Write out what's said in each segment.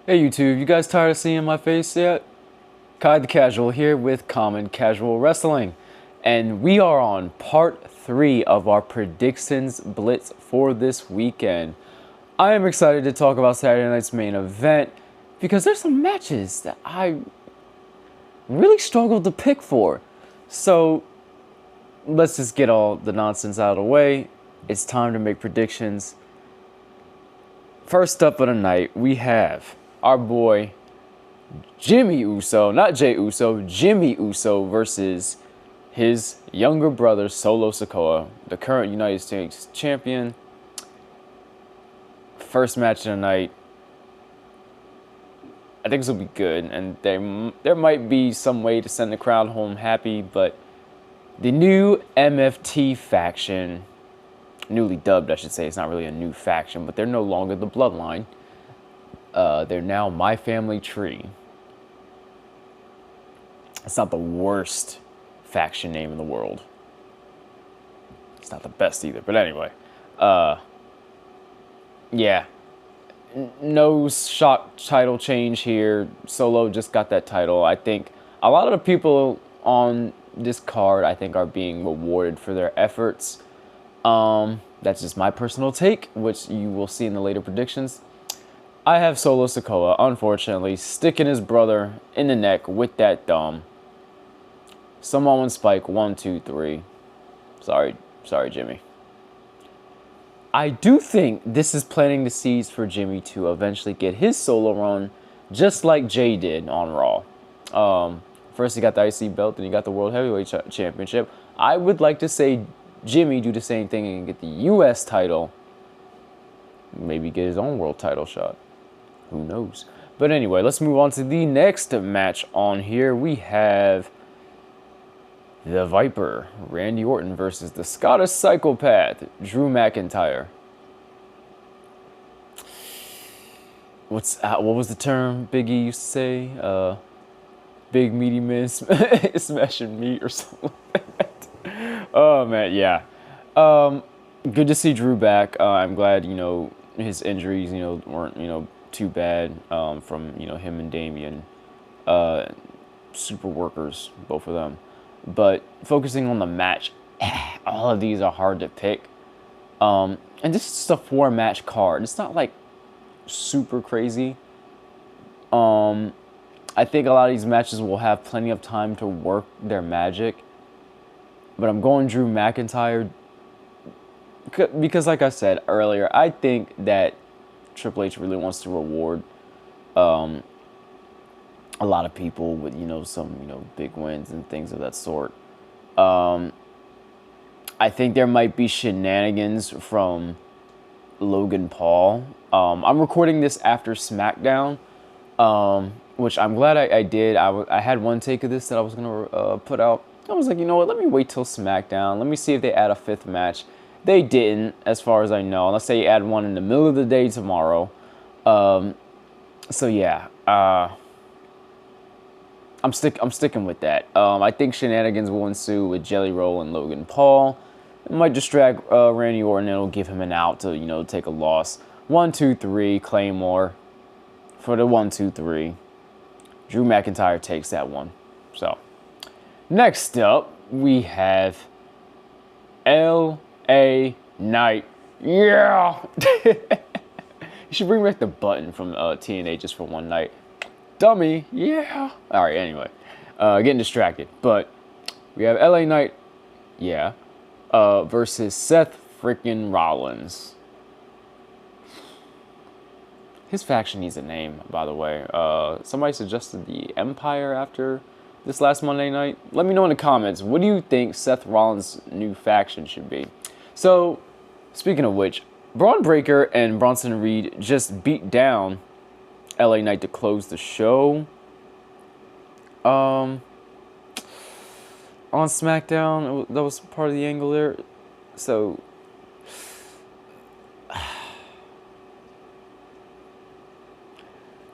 Hey YouTube, you guys tired of seeing my face yet? Kai the Casual here with Common Casual Wrestling. And we are on part 3 of our predictions blitz for this weekend. I am excited to talk about Saturday night's main event because there's some matches that I really struggled to pick for. So let's just get all the nonsense out of the way. It's time to make predictions. First up of the night, we have our boy Jimmy Uso, not Jey Uso, Jimmy Uso versus his younger brother Solo Sikoa, the current United States champion. First match of the night. I think this will be good, and there might be some way to send the crowd home happy, but the new MFT faction, newly dubbed I should say, it's not really a new faction, but they're no longer the Bloodline. They're now My Family Tree. It's not the worst faction name in the world. It's not the best either, but anyway. Yeah. No shock title change here. Solo just got that title. I think a lot of the people on this card, I think, are being rewarded for their efforts. That's just my personal take, which you will see in the later predictions. I have Solo Sikoa, unfortunately, sticking his brother in the neck with that thumb. Samoan Spike, 1, 2, 3. Sorry, Jimmy. I do think this is planting the seeds for Jimmy to eventually get his solo run, just like Jey did on Raw. First he got the IC belt, then he got the World Heavyweight Championship. I would like to say Jimmy do the same thing and get the US title. Maybe get his own world title shot. Who knows? But anyway, let's move on to the next match on here. We have the Viper, Randy Orton versus the Scottish Psychopath, Drew McIntyre. What was the term Big E used to say? Big meaty men smashing meat or something like that. Oh man, yeah. Good to see Drew back. I'm glad his injuries weren't too bad from him and Damian. Super workers, both of them. But focusing on the match, all of these are hard to pick. And this is just a 4-match card. It's not like super crazy. I think a lot of these matches will have plenty of time to work their magic. But I'm going Drew McIntyre because, like I said earlier, I think that Triple H really wants to reward a lot of people with some big wins and things of that sort. I think there might be shenanigans from Logan Paul. I'm recording this after SmackDown, which I'm glad I did. I had one take of this that I was gonna put out. I was like, you know what? Let me wait till SmackDown. Let me see if they add a 5th match. They didn't, as far as I know, unless they add one in the middle of the day tomorrow. So yeah. I'm sticking with that. I think shenanigans will ensue with Jelly Roll and Logan Paul. It might distract Randy Orton. It'll give him an out to take a loss. 1, 2, 3 Claymore for the 1, 2, 3. Drew McIntyre takes that one. So next up we have LA Knight. Yeah. You should bring back the button from TNA just for one night. Dummy, yeah. All right, anyway, getting distracted. But we have LA Knight, yeah, versus Seth freaking Rollins. His faction needs a name, by the way. Somebody suggested the Empire after this last Monday night. Let me know in the comments. What do you think Seth Rollins' new faction should be? So, speaking of which, Braun Breaker and Bronson Reed just beat down LA Knight to close the show. On SmackDown, that was part of the angle there. So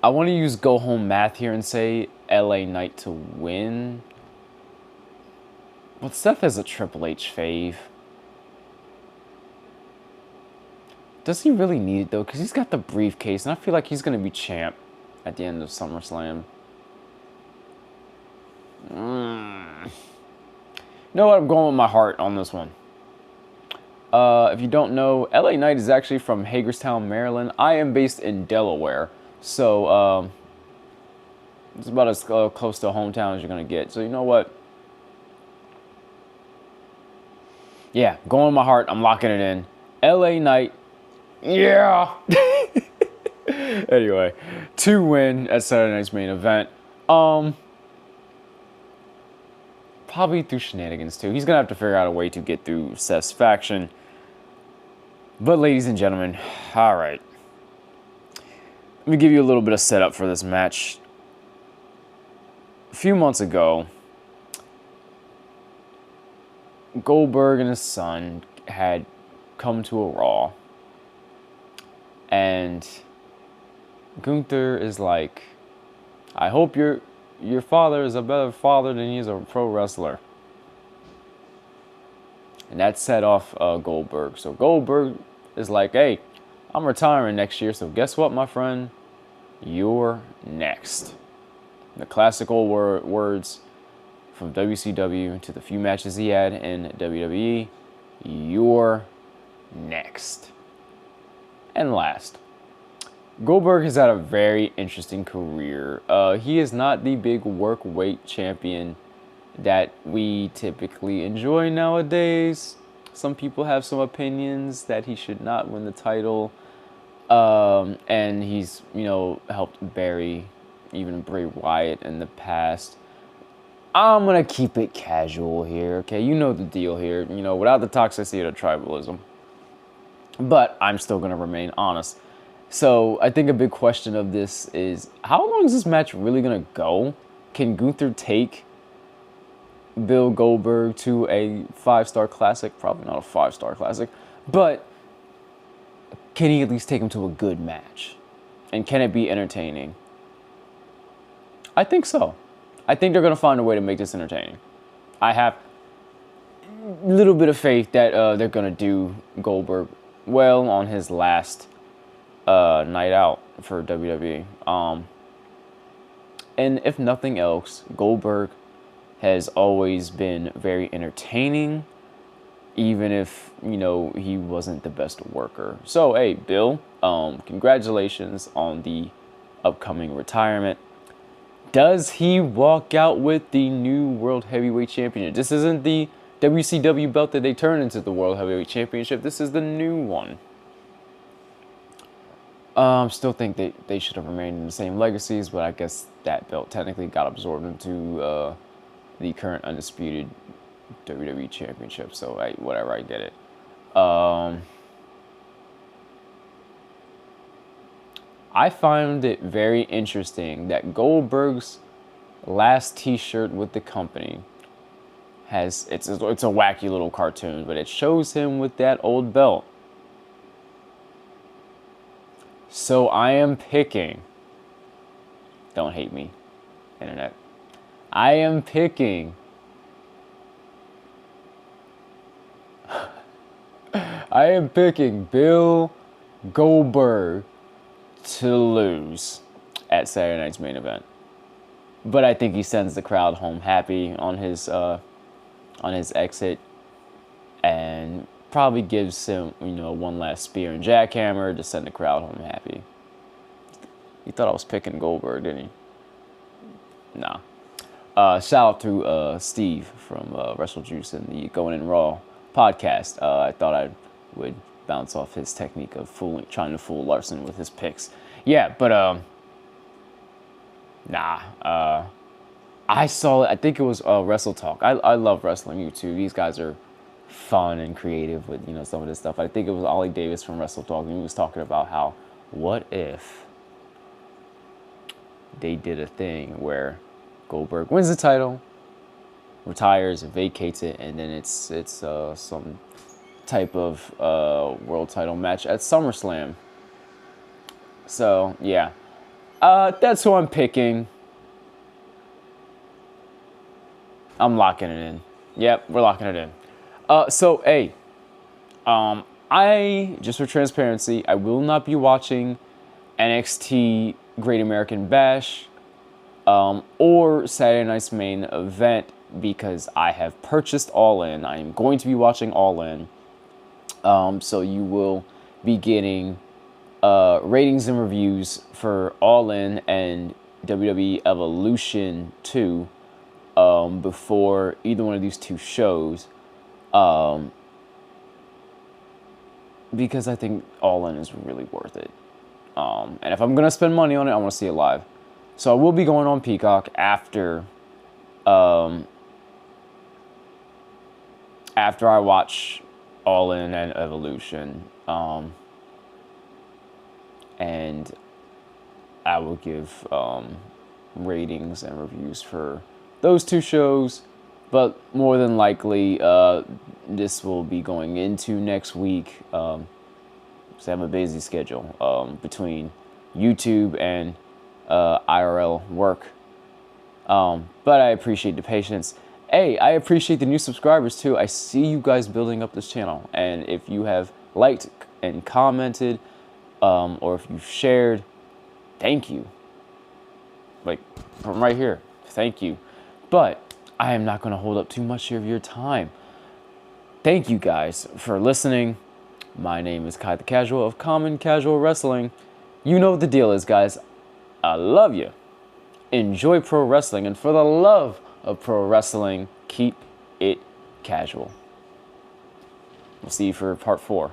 I want to use go home math here and say LA Knight to win. But Seth has a Triple H fave. Does he really need it, though? Because he's got the briefcase, and I feel like he's going to be champ. at the end of SummerSlam. You know what? I'm going with my heart on this one. If you don't know, LA Knight is actually from Hagerstown, Maryland. I am based in Delaware, so it's about as close to a hometown as you're gonna get. So you know what? Yeah, going with my heart. I'm locking it in. LA Knight. Yeah. Anyway, to win at Saturday night's main event. Probably through shenanigans too. He's gonna have to figure out a way to get through Seth's faction. But ladies and gentlemen, all right. Let me give you a little bit of setup for this match. A few months ago, Goldberg and his son had come to a Raw. And Gunther is like, I hope your father is a better father than he is a pro wrestler. And that set off Goldberg. So Goldberg is like, hey, I'm retiring next year, so guess what, my friend? You're next. The classical words from WCW to the few matches he had in WWE, you're next. And last, Goldberg has had a very interesting career. He is not the big work weight champion that we typically enjoy nowadays. Some people have some opinions that he should not win the title. And he's, helped bury even Bray Wyatt in the past. I'm going to keep it casual here, okay? You know the deal here, without the toxicity of tribalism. But I'm still going to remain honest. So I think a big question of this is, how long is this match really going to go? Can Gunther take Bill Goldberg to a 5-star classic? Probably not a 5-star classic. But can he at least take him to a good match? And can it be entertaining? I think so. I think they're going to find a way to make this entertaining. I have a little bit of faith that they're going to do Goldberg well on his last night out for WWE. And if nothing else, Goldberg has always been very entertaining, even if, he wasn't the best worker. So, hey, Bill, congratulations on the upcoming retirement. Does he walk out with the new World Heavyweight Championship? This isn't the WCW belt that they turned into the World Heavyweight Championship. This is the new one. Still think they should have remained in the same legacies, but I guess that belt technically got absorbed into the current undisputed WWE Championship. So, hey, whatever, I get it. I find it very interesting that Goldberg's last T-shirt with the company it's a wacky little cartoon, but it shows him with that old belt. So I am picking. Don't hate me, internet. I am picking. I am picking Bill Goldberg to lose at Saturday night's main event. But I think he sends the crowd home happy on his exit, and probably gives him, one last spear and jackhammer to send the crowd home happy. He thought I was picking Goldberg, didn't he? Nah. Shout out to Steve from Wrestle Juice and the Going In Raw podcast. I thought I would bounce off his technique of trying to fool Larson with his picks. Yeah, but I saw it. I think it was Wrestle Talk. I love wrestling YouTube. These guys are fun and creative with some of this stuff. I think it was Ollie Davis from Wrestle Talk, and he was talking about how, what if they did a thing where Goldberg wins the title, retires, vacates it, and then it's some type of world title match at SummerSlam. So yeah, that's who I'm picking. I'm locking it in. Yep, we're locking it in. So, hey, I, just for transparency, I will not be watching NXT Great American Bash, or Saturday Night's Main Event, because I have purchased All In. I am going to be watching All In. So you will be getting ratings and reviews for All In and WWE Evolution 2 before either one of these two shows. Because I think All In is really worth it. And if I'm going to spend money on it, I want to see it live. So I will be going on Peacock after I watch All In and Evolution. And I will give ratings and reviews for those two shows. But more than likely, this will be going into next week. So I have a busy schedule between YouTube and IRL work. But I appreciate the patience. Hey, I appreciate the new subscribers too. I see you guys building up this channel. And if you have liked and commented, or if you've shared, thank you. Like, from right here, thank you. But I am not going to hold up too much of your time. Thank you guys for listening. My name is Kai the Casual of Common Casual Wrestling. You know what the deal is, guys. I love you. Enjoy pro wrestling, and for the love of pro wrestling, keep it casual. We'll see you for part 4.